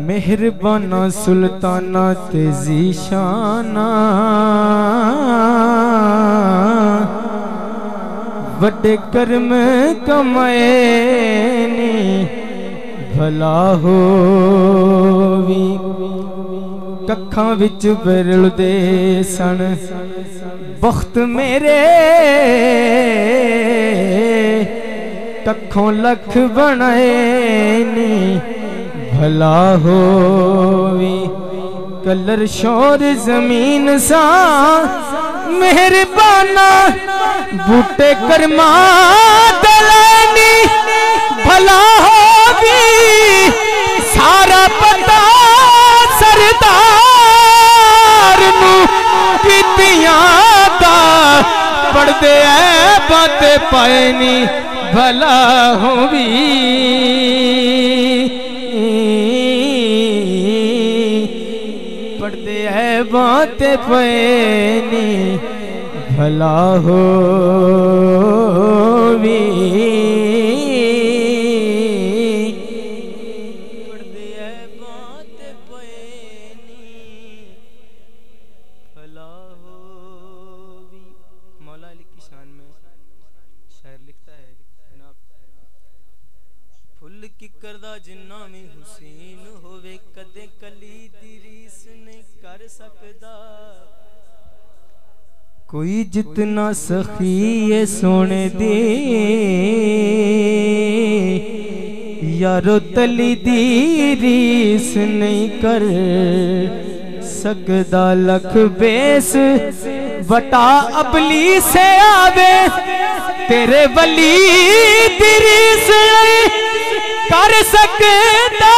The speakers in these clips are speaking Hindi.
मेहरबाना सुल्ताना तेजी शाना वड्डे कर्म कमाए नी भला होवी कखां विच बिरलदे सन बख्त मेरे कखों लख बनाए नी भला होवी कलर शोर जमीन सा मेहरबाना बूटे कर्मा दलानी भला होवी सारा पता सरदार नू कीतियां दा पढ़दे ऐ बाते पाए नी भला होवी बातें पैनी भला होवी बातें पैनी भला होवी। मौला अली की शान में शायर लिखता है जनाब फुल की करदा जिन्ना में हुसैन होवे कदे कली दी रीस नहीं कर सकदा कोई जितना सखी है सोने दी यारो तली दी रीस नहीं कर सकदा लख बेस बटा अबली से आवे तेरे वली दी रीस नहीं कर सकदा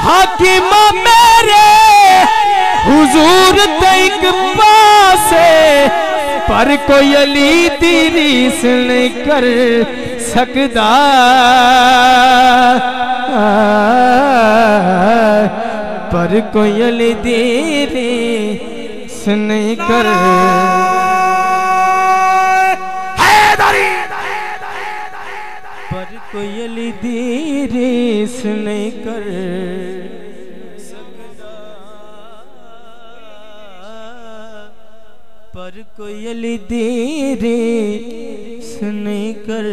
हाकिम मेरे हुजूर तक पासे पर कोई अली दी रीस नहीं कर सकदा पर कोई अली दी रीस नहीं कर पर कोई अली दी रीस नहीं कर सकदा पर कोई अली दी रीस नहीं कर